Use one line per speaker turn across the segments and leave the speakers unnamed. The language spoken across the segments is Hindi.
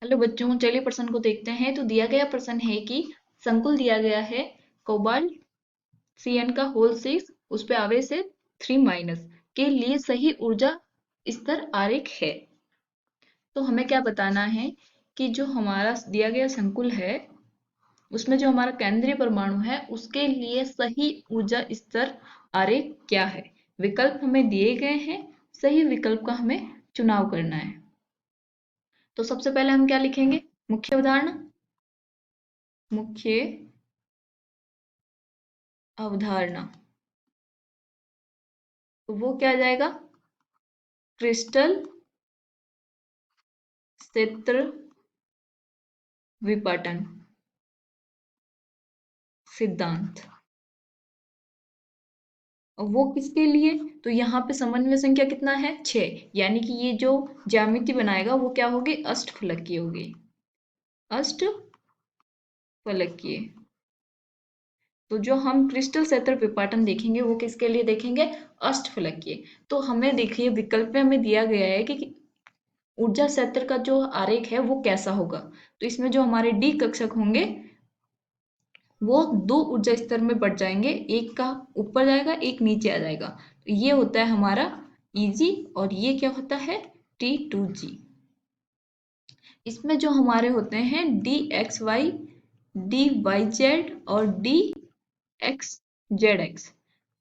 हेलो बच्चों, चलिए प्रश्न को देखते हैं। तो दिया गया प्रश्न है कि संकुल दिया गया है कोबाल्ट Cn का होल 6, उस पे आवेश है 3 माइनस के लिए सही ऊर्जा स्तर आरेख है। तो हमें क्या बताना है कि जो हमारा दिया गया संकुल है उसमें जो हमारा केंद्रीय परमाणु है उसके लिए सही ऊर्जा स्तर आरेख क्या है। विकल्प हमें दिए गए हैं, सही विकल्प का हमें चुनाव करना है। तो सबसे पहले हम क्या लिखेंगे? मुख्य उदाहरण, मुख्य अवधारणा। तो वो क्या आ जाएगा? क्रिस्टल क्षेत्र विपाटन सिद्धांत। और वो किसके लिए? तो यहाँ पे समन्वय संख्या कितना है? 6, यानी कि ये जो ज्यामिति बनाएगा वो क्या होगी? अष्टफलकीय होगी, अष्टफलकीय। तो जो हम क्रिस्टल क्षेत्र विपाटन देखेंगे वो किसके लिए देखेंगे? अष्टफलकीय। तो हमें देखिए विकल्प में हमें दिया गया है कि ऊर्जा क्षेत्र का जो आरेख है वो कैसा होगा। तो इसमें जो हमारे डी कक्षक होंगे वो दो ऊर्जा स्तर में बढ़ जाएंगे, एक का ऊपर जाएगा, एक नीचे आ जाएगा। तो ये होता है हमारा Eg और ये क्या होता है? T2G। इसमें जो हमारे होते हैं DXY, DYZ और DXZX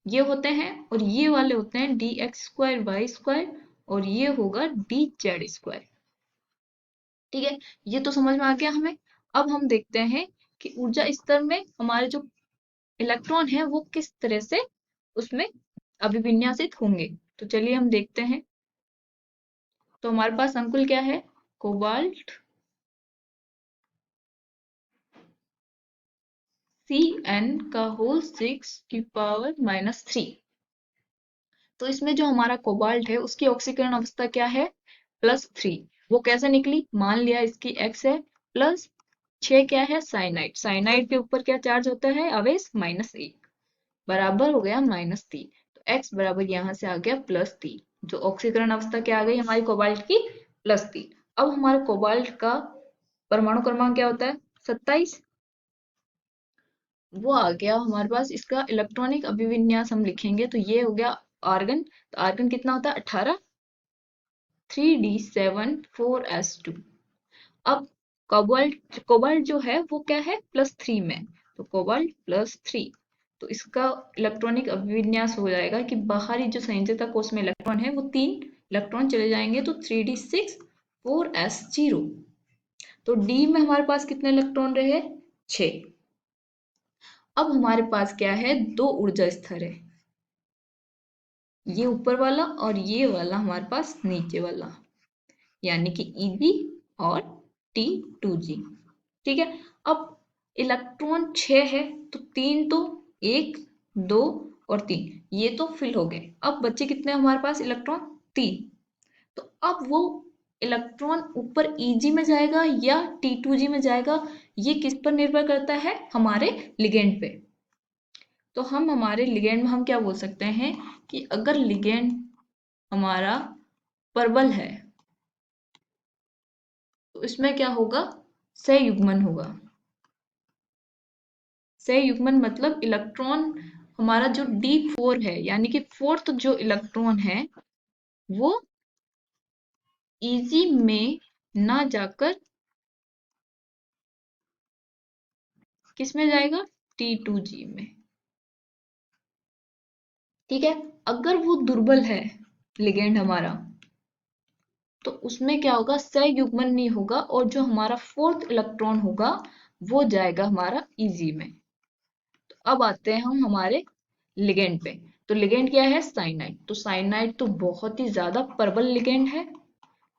ये होते हैं, और ये वाले होते हैं DX² Y² और ये होगा DZ²। ठीक है, ये तो समझ में आ गया हमें। अब हम देखते हैं कि ऊर्जा स्तर में हमारे जो इलेक्ट्रॉन है वो किस तरह से उसमें अभिविन्यासित होंगे। तो चलिए हम देखते हैं। तो हमारे पास संकुल क्या है? कोबाल्ट Cn का होल 6 की पावर -3। तो इसमें जो हमारा कोबाल्ट है उसकी ऑक्सीकरण अवस्था क्या है? +3। वो कैसे निकली? मान लिया इसकी x है, प्लस 6 क्या है? साइनाइड। साइनाइड के ऊपर क्या चार्ज होता है? आवेश -1, बराबर हो गया -3। तो x बराबर यहाँ से आ गया +3। जो ऑक्सीकरण अवस्था क्या आ गई हमारी कोबाल्ट की? +3। अब हमारे कोबाल्ट का परमाणु क्रमांक क्या होता है? 27। वो आ गया हमारे पास। इसका इलेक्ट्रॉनिक अभिविन्यास हम लिखेंगे तो ये हो गया आर्गन। तो आर्गन कितना होता है? 18, 3d7 4s2। अब कोबाल्ट कोबाल्ट जो है वो क्या है? +3 में। तो कोबाल्ट +3। तो इसका इलेक्ट्रॉनिक अभिविन्यास हो जाएगा कि बाहरी जो संयोजकता कोष में इलेक्ट्रॉन है वो 3 इलेक्ट्रॉन चले जाएंगे, तो 3d6 4s0। तो डी में हमारे पास कितने इलेक्ट्रॉन रहे? 6। अब हमारे पास क्या है? दो ऊर्जा स्तर है, ये ऊपर वाला और ये वाला हमारे पास नीचे वाला, यानी कि Eg और T2G। ठीक है। अब इलेक्ट्रॉन 6 है, तो 3 तो 1 2 और 3 ये तो फिल हो गए। अब बच्चे कितने हमारे पास इलेक्ट्रॉन? 3। तो अब वो इलेक्ट्रॉन ऊपर Eg में जाएगा या T2G में जाएगा, ये किस पर निर्भर करता है? हमारे लिगेंड पे। तो हम हमारे लिगेंड में हम क्या बोल सकते हैं कि अगर लिगेंड हमारा प्रबल है तो इसमें क्या होगा? सहयुग्मन होगा। सहयुग्मन मतलब इलेक्ट्रॉन हमारा जो D4 है, यानी कि फोर्थ जो इलेक्ट्रॉन है वो Eg में ना जाकर किस में जाएगा? T2G में। ठीक है। अगर वो दुर्बल है लिगेंड हमारा, तो उसमें क्या होगा? सहयुग्मन नहीं होगा, और जो हमारा फोर्थ इलेक्ट्रॉन होगा वो जाएगा हमारा Eg में। तो अब आते हैं हम हमारे लिगेंड पे। तो लिगेंड क्या है? साइनाइड। तो साइनाइड तो बहुत ही ज्यादा प्रबल लिगेंड है,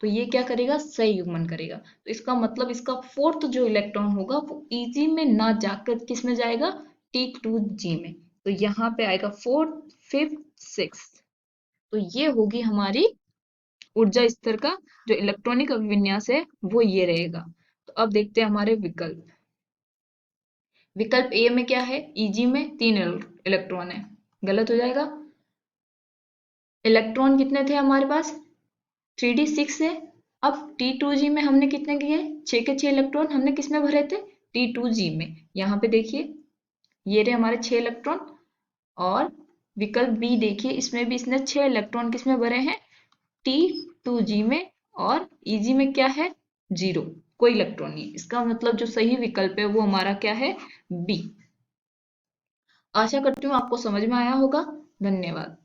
तो ये क्या करेगा? सहयुग्मन करेगा। तो इसका मतलब इसका फोर्थ जो इलेक्ट्रॉन होगा वो Eg में ना जाकर किस में जाएगा? T2G में। तो यहाँ पे आएगा फोर्थ, फिफ्थ, सिक्स। तो ये होगी हमारी ऊर्जा स्तर का जो इलेक्ट्रॉनिक अभिविन्यास है वो ये रहेगा। तो अब देखते हैं हमारे विकल्प। विकल्प ए में क्या है? Eg में 3 इलेक्ट्रॉन है, गलत हो जाएगा। इलेक्ट्रॉन कितने थे हमारे पास? 3d6 है, अब T2G में हमने कितने किए, 6 के 6 इलेक्ट्रॉन हमने किस में भरे थे, T2G में। यहाँ पे देखिए ये रहे हमारे 6 इलेक्ट्रॉन, और विकल्प बी देखिए, इसमें भी इसने 6 इलेक्ट्रॉन किस में भरे हैं, T2G में, और EG में क्या है, 0, कोई इलेक्ट्रॉन नहीं। इसका मतलब जो सही विकल्प है वो हमारा क्या है, बी। आशा करती हूँ आपको समझ में आया होगा। धन्यवाद।